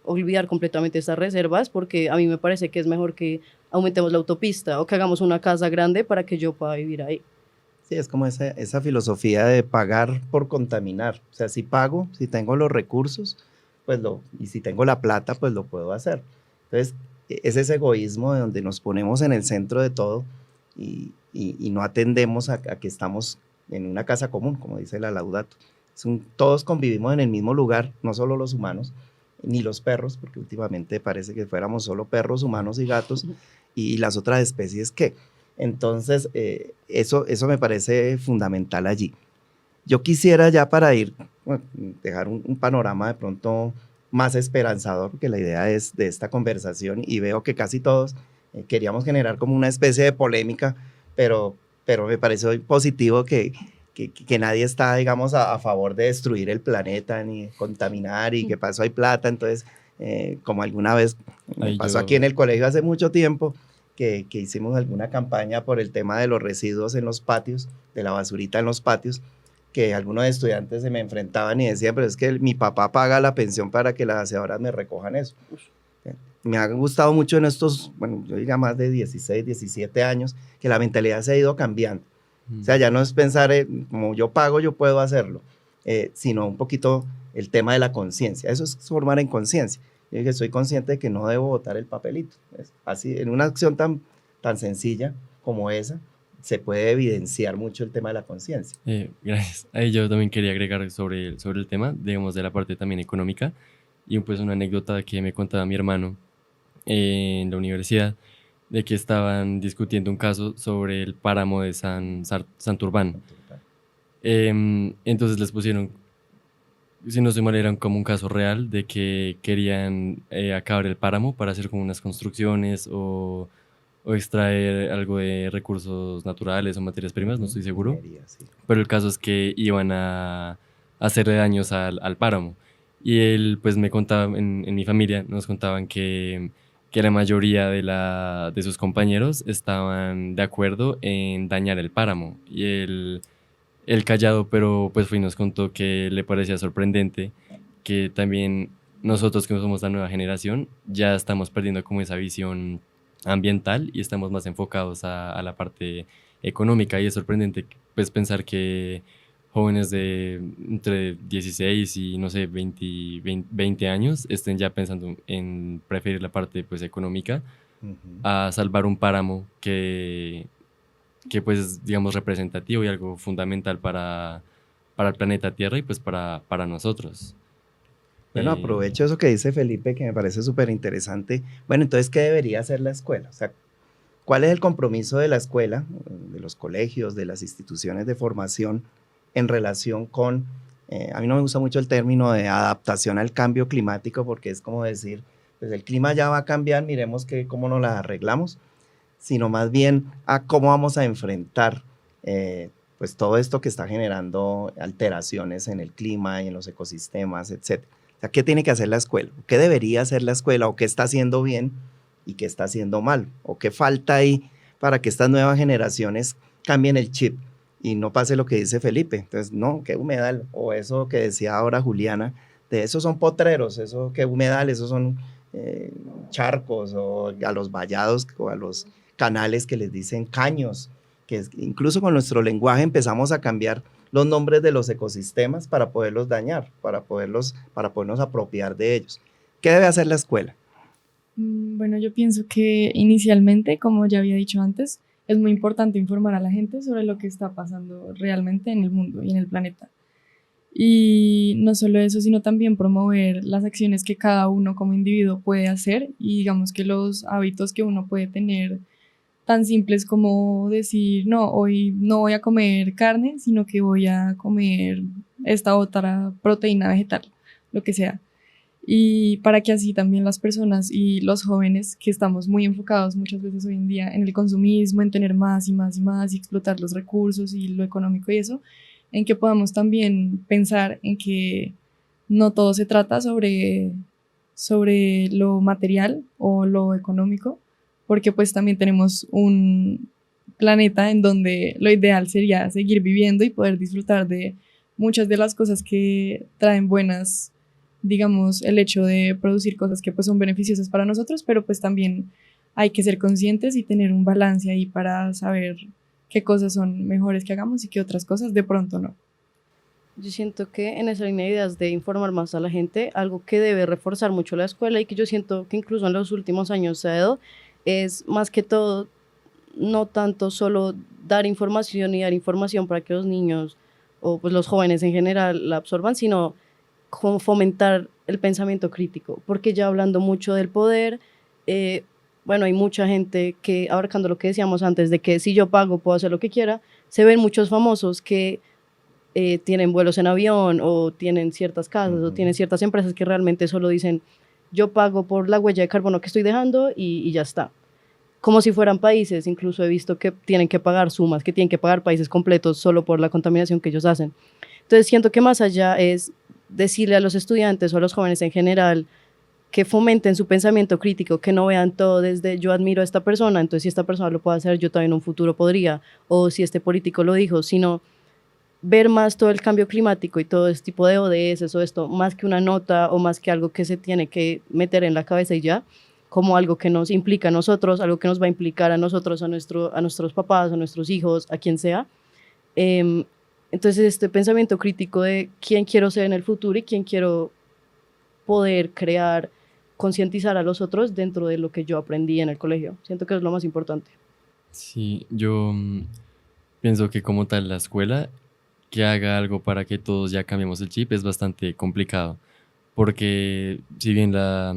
olvidar completamente estas reservas, porque a mí me parece que es mejor que aumentemos la autopista o que hagamos una casa grande para que yo pueda vivir ahí. Sí, es como esa filosofía de pagar por contaminar. O sea, si pago, si tengo los recursos, y si tengo la plata, pues lo puedo hacer. Entonces, es ese egoísmo de donde nos ponemos en el centro de todo y no atendemos a que estamos en una casa común, como dice la Laudato. Todos convivimos en el mismo lugar, no solo los humanos, ni los perros, porque últimamente parece que fuéramos solo perros, humanos y gatos, y las otras especies que. Entonces, eso me parece fundamental allí. Yo quisiera ya para ir, bueno, dejar un panorama de pronto más esperanzador, porque la idea es de esta conversación, y veo que casi todos queríamos generar como una especie de polémica, pero me parece hoy positivo que nadie está, digamos, a favor de destruir el planeta, ni de contaminar, y que pasó hay plata. Entonces, como alguna vez me pasó aquí en el colegio hace mucho tiempo, que hicimos alguna campaña por el tema de los residuos en los patios, de la basurita en los patios, que algunos estudiantes se me enfrentaban y decían, pero es que mi papá paga la pensión para que las aseadoras me recojan eso. Me ha gustado mucho en estos, bueno, yo diría más de 16, 17 años, que la mentalidad se ha ido cambiando. O sea, ya no es pensar, como yo pago, yo puedo hacerlo, sino un poquito el tema de la conciencia. Eso es formar en conciencia. Yo dije, soy consciente de que no debo botar el papelito. Así, en una acción tan sencilla como esa, se puede evidenciar mucho el tema de la conciencia. Gracias. Ahí yo también quería agregar sobre el tema, digamos, de la parte también económica, y pues una anécdota que me contaba mi hermano en la universidad, de que estaban discutiendo un caso sobre el páramo de Santurbán. Entonces les pusieron, si no se mal, eran como un caso real de que querían acabar el páramo para hacer como unas construcciones o extraer algo de recursos naturales o materias primas, no estoy seguro. Minería, sí. Pero el caso es que iban a hacerle daños al páramo. Y él pues me contaba, en mi familia nos contaban que la mayoría de sus compañeros estaban de acuerdo en dañar el páramo. Y él callado, pero pues fue y nos contó que le parecía sorprendente que también nosotros, que somos la nueva generación, ya estamos perdiendo como esa visión ambiental y estamos más enfocados a la parte económica. Y es sorprendente pues pensar que jóvenes de entre 16 y no sé 20 años estén ya pensando en preferir la parte pues económica a salvar un páramo que pues digamos representativo y algo fundamental para el planeta Tierra y pues para nosotros. Bueno, aprovecho eso que dice Felipe, que me parece súper interesante. Bueno, entonces, ¿qué debería hacer la escuela? O sea, ¿cuál es el compromiso de la escuela, de los colegios, de las instituciones de formación en relación con, a mí no me gusta mucho el término de adaptación al cambio climático, porque es como decir, pues el clima ya va a cambiar, miremos cómo nos la arreglamos, sino más bien a cómo vamos a enfrentar pues todo esto que está generando alteraciones en el clima y en los ecosistemas, etc. O sea, ¿qué tiene que hacer la escuela? ¿Qué debería hacer la escuela? ¿O qué está haciendo bien y qué está haciendo mal? ¿O qué falta ahí para que estas nuevas generaciones cambien el chip y no pase lo que dice Felipe? Entonces, no, qué humedal. O eso que decía ahora Juliana, de esos son potreros, eso qué humedal, esos son charcos, o a los vallados o a los canales que les dicen caños, que incluso con nuestro lenguaje empezamos a cambiar los nombres de los ecosistemas para poderlos dañar, para podernos apropiar de ellos. ¿Qué debe hacer la escuela? Bueno, yo pienso que inicialmente, como ya había dicho antes, es muy importante informar a la gente sobre lo que está pasando realmente en el mundo y en el planeta. Y no solo eso, sino también promover las acciones que cada uno como individuo puede hacer, y digamos que los hábitos que uno puede tener, tan simples como decir, no, hoy no voy a comer carne, sino que voy a comer esta otra proteína vegetal, lo que sea. Y para que así también las personas y los jóvenes, que estamos muy enfocados muchas veces hoy en día en el consumismo, en tener más y más y más y explotar los recursos y lo económico y eso, en que podamos también pensar en que no todo se trata sobre lo material o lo económico, porque pues también tenemos un planeta en donde lo ideal sería seguir viviendo y poder disfrutar de muchas de las cosas que traen buenas, digamos, el hecho de producir cosas que pues son beneficiosas para nosotros, pero pues también hay que ser conscientes y tener un balance ahí para saber qué cosas son mejores que hagamos y qué otras cosas de pronto no. Yo siento que en esa línea de ideas de informar más a la gente, algo que debe reforzar mucho la escuela y que yo siento que incluso en los últimos años se ha dado, es más que todo no tanto solo dar información y dar información para que los niños o pues los jóvenes en general la absorban, sino como fomentar el pensamiento crítico, porque ya hablando mucho del poder, eh, bueno, hay mucha gente que, abarcando lo que decíamos antes, de que si yo pago puedo hacer lo que quiera, se ven muchos famosos que tienen vuelos en avión o tienen ciertas casas o tienen ciertas empresas que realmente solo dicen, yo pago por la huella de carbono que estoy dejando y ya está. Como si fueran países, incluso he visto que tienen que pagar sumas, que tienen que pagar países completos solo por la contaminación que ellos hacen. Entonces siento que más allá es decirle a los estudiantes o a los jóvenes en general que fomenten su pensamiento crítico, que no vean todo desde yo admiro a esta persona, entonces si esta persona lo puede hacer, yo también en un futuro podría, o si este político lo dijo, sino ver más todo el cambio climático y todo este tipo de ODS o esto, más que una nota o más que algo que se tiene que meter en la cabeza y ya, como algo que nos implica a nosotros, algo que nos va a implicar a nosotros, a nuestros papás, a nuestros hijos, a quien sea. Em, entonces, este pensamiento crítico de quién quiero ser en el futuro y quién quiero poder crear, concientizar a los otros dentro de lo que yo aprendí en el colegio. Siento que es lo más importante. Sí, yo pienso que como tal la escuela que haga algo para que todos ya cambiemos el chip es bastante complicado, porque si bien la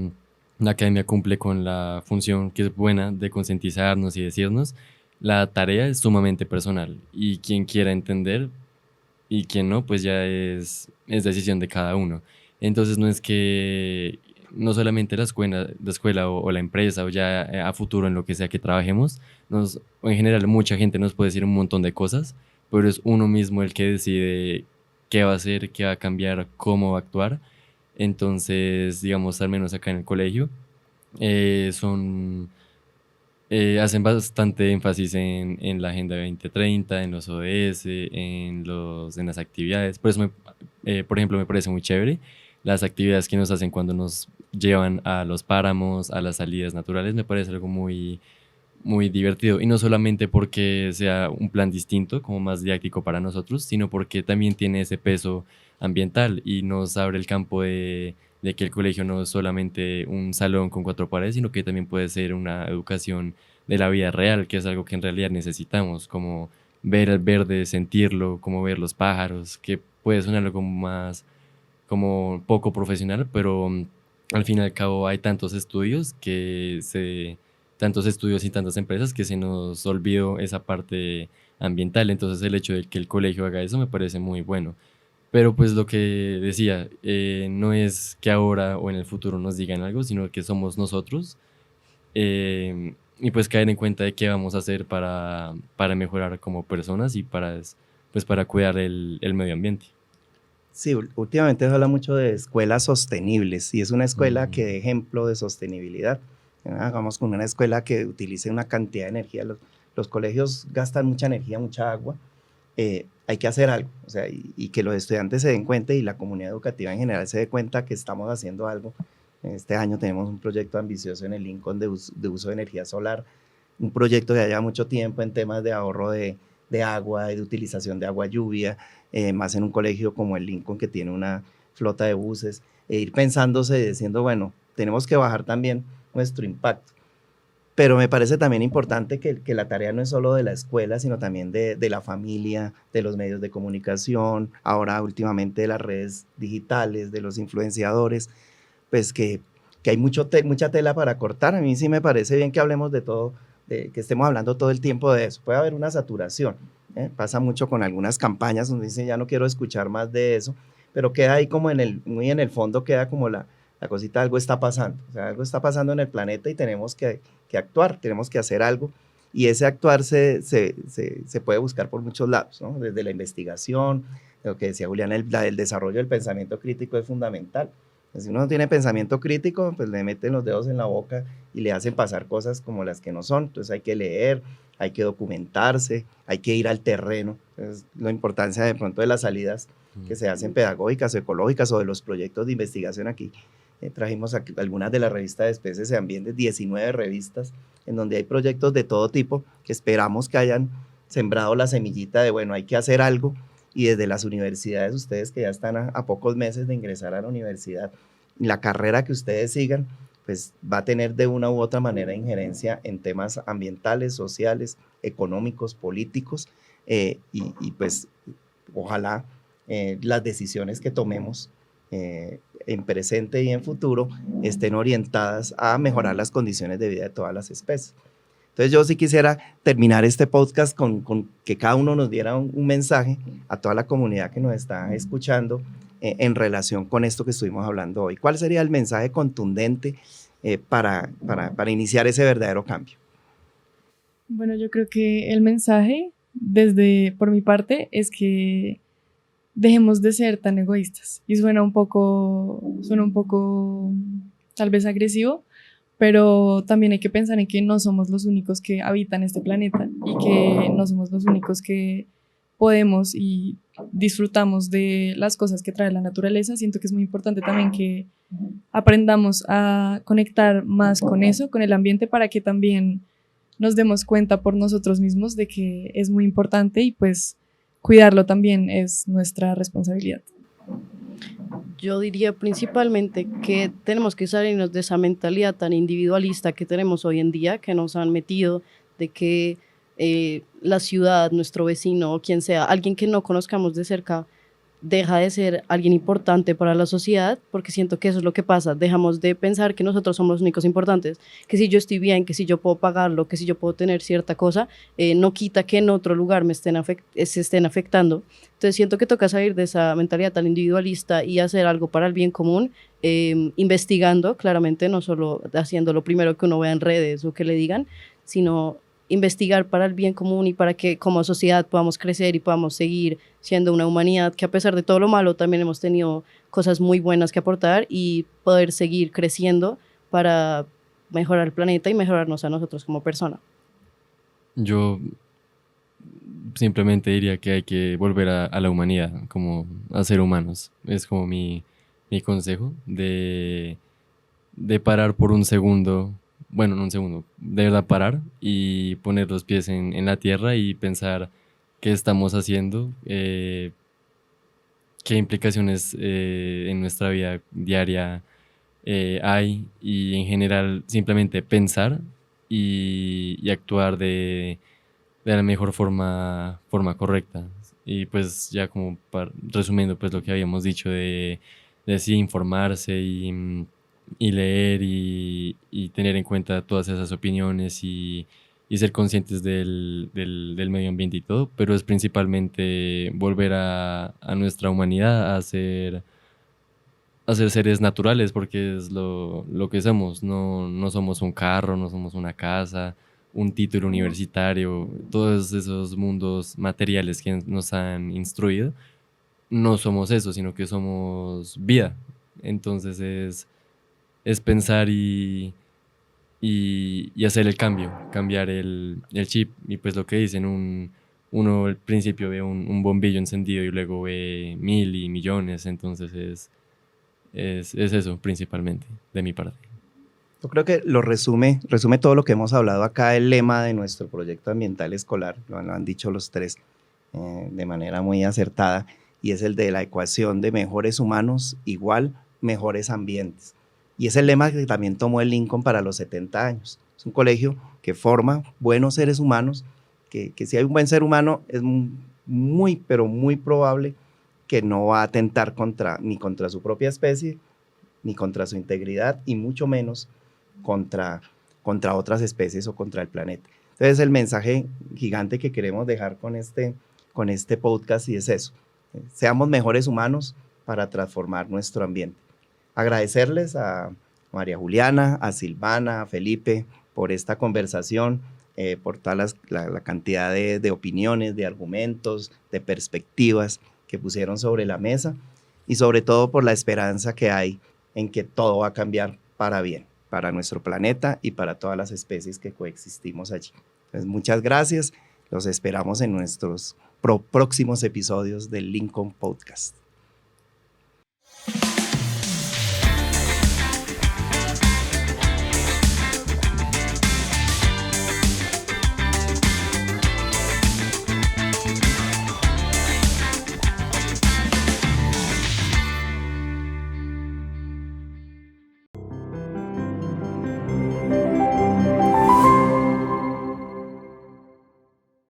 academia cumple con la función que es buena de concientizarnos y decirnos, la tarea es sumamente personal y quien quiera entender y quien no, pues ya es decisión de cada uno. Entonces no es que no solamente la escuela o la empresa o ya a futuro en lo que sea que trabajemos, o en general mucha gente nos puede decir un montón de cosas, pero es uno mismo el que decide qué va a hacer, qué va a cambiar, cómo va a actuar. Entonces, digamos, al menos acá en el colegio, son hacen bastante énfasis en la Agenda 2030, en los ODS, en las actividades. Por eso, por ejemplo, me parece muy chévere las actividades que nos hacen cuando nos llevan a los páramos, a las salidas naturales. Me parece algo muy divertido. Y no solamente porque sea un plan distinto, como más didáctico para nosotros, sino porque también tiene ese peso ambiental y nos abre el campo de que el colegio no es solamente un salón con cuatro paredes, sino que también puede ser una educación de la vida real, que es algo que en realidad necesitamos, como ver el verde, sentirlo, como ver los pájaros, que puede sonar algo más como poco profesional, pero al fin y al cabo hay tantos estudios y tantas empresas que se nos olvidó esa parte ambiental, entonces el hecho de que el colegio haga eso me parece muy bueno. Pero pues lo que decía, no es que ahora o en el futuro nos digan algo, sino que somos nosotros. Y pues caer en cuenta de qué vamos a hacer para mejorar como personas y pues para cuidar el medio ambiente. Sí, últimamente se habla mucho de escuelas sostenibles y es una escuela Ujú. que dé ejemplo de sostenibilidad. Hagamos con una escuela que utilice una cantidad de energía. Los colegios gastan mucha energía, mucha agua. Hay que hacer algo, o sea, y que los estudiantes se den cuenta y la comunidad educativa en general se dé cuenta que estamos haciendo algo. Este año tenemos un proyecto ambicioso en el Lincoln de uso de energía solar, un proyecto que ya lleva mucho tiempo en temas de ahorro de agua, de utilización de agua lluvia, más en un colegio como el Lincoln que tiene una flota de buses, e ir pensándose y diciendo, bueno, tenemos que bajar también nuestro impacto. Pero me parece también importante que la tarea no es solo de la escuela, sino también de la familia, de los medios de comunicación, ahora últimamente de las redes digitales, de los influenciadores, pues que hay mucha tela para cortar. A mí sí me parece bien que hablemos de todo, que estemos hablando todo el tiempo de eso. Puede haber una saturación, ¿eh? Pasa mucho con algunas campañas donde dicen ya no quiero escuchar más de eso, pero queda ahí como muy en el fondo queda como la cosita, algo está pasando, o sea, algo está pasando en el planeta y tenemos que actuar, tenemos que hacer algo Y ese actuar se puede buscar por muchos lados, ¿no? Desde la investigación, lo que decía Julián, el desarrollo del pensamiento crítico es fundamental. Si uno no tiene pensamiento crítico, pues le meten los dedos en la boca y le hacen pasar cosas como las que no son. Entonces hay que leer, hay que documentarse, hay que ir al terreno. Entonces, la importancia de pronto de las salidas que se hacen pedagógicas o ecológicas o de los proyectos de investigación aquí. Trajimos aquí algunas de las revistas de especies y ambientes, 19 revistas, en donde hay proyectos de todo tipo que esperamos que hayan sembrado la semillita de, bueno, hay que hacer algo. Y desde las universidades, ustedes que ya están a pocos meses de ingresar a la universidad, la carrera que ustedes sigan, pues va a tener de una u otra manera injerencia en temas ambientales, sociales, económicos, políticos, y pues ojalá las decisiones que tomemos en presente y en futuro estén orientadas a mejorar las condiciones de vida de todas las especies. Entonces yo sí quisiera terminar este podcast con que cada uno nos diera un mensaje a toda la comunidad que nos está escuchando en relación con esto que estuvimos hablando hoy. ¿Cuál sería el mensaje contundente para iniciar ese verdadero cambio? Bueno, yo creo que el mensaje, por mi parte, es que dejemos de ser tan egoístas. Y suena un poco tal vez agresivo, pero también hay que pensar en que no somos los únicos que habitan este planeta y que no somos los únicos que podemos y disfrutamos de las cosas que trae la naturaleza. Siento que es muy importante también que aprendamos a conectar más con eso, con el ambiente, para que también nos demos cuenta por nosotros mismos de que es muy importante y pues cuidarlo también es nuestra responsabilidad. Yo diría principalmente que tenemos que salirnos de esa mentalidad tan individualista que tenemos hoy en día, que nos han metido de que la ciudad, nuestro vecino o quien sea, alguien que no conozcamos de cerca, deja de ser alguien importante para la sociedad, porque siento que eso es lo que pasa. Dejamos de pensar que nosotros somos los únicos importantes, que si yo estoy bien, que si yo puedo pagarlo, que si yo puedo tener cierta cosa, no quita que en otro lugar se estén afectando. Entonces siento que toca salir de esa mentalidad tan individualista y hacer algo para el bien común, investigando claramente, no solo haciendo lo primero que uno vea en redes o que le digan, sino investigar para el bien común y para que como sociedad podamos crecer y podamos seguir siendo una humanidad que, a pesar de todo lo malo, también hemos tenido cosas muy buenas que aportar, y poder seguir creciendo para mejorar el planeta y mejorarnos a nosotros como persona. Yo simplemente diría que hay que volver a la humanidad, como a ser humanos. Es como mi consejo de parar por un segundo. Bueno, no un segundo, de verdad parar y poner los pies en la tierra y pensar qué estamos haciendo, qué implicaciones en nuestra vida diaria hay, y en general simplemente pensar y actuar de la mejor forma correcta. Y pues ya como resumiendo pues lo que habíamos dicho de sí informarse y leer y tener en cuenta todas esas opiniones y ser conscientes del medio ambiente y todo, pero es principalmente volver a nuestra humanidad, a ser seres naturales, porque es lo que somos. No somos un carro, no somos una casa, un título universitario, todos esos mundos materiales que nos han instruido. No somos eso, sino que somos vida. Entonces es pensar y hacer el cambio, cambiar el chip. Y pues lo que dicen, uno al principio ve un bombillo encendido y luego ve 1000 y millones, entonces es eso principalmente de mi parte. Yo creo que lo resume todo lo que hemos hablado acá, el lema de nuestro proyecto ambiental escolar, lo han dicho los tres de manera muy acertada, y es el de la ecuación de mejores humanos igual mejores ambientes. Y es el lema que también tomó el Lincoln para los 70 años. Es un colegio que forma buenos seres humanos, que si hay un buen ser humano es muy, pero muy probable que no va a atentar ni contra su propia especie, ni contra su integridad, y mucho menos contra otras especies o contra el planeta. Entonces el mensaje gigante que queremos dejar con este podcast, y es eso: seamos mejores humanos para transformar nuestro ambiente. Agradecerles a María Juliana, a Silvana, a Felipe por esta conversación, por toda la cantidad de opiniones, de argumentos, de perspectivas que pusieron sobre la mesa y sobre todo por la esperanza que hay en que todo va a cambiar para bien, para nuestro planeta y para todas las especies que coexistimos allí. Entonces, muchas gracias. Los esperamos en nuestros próximos episodios del Lincoln Podcast.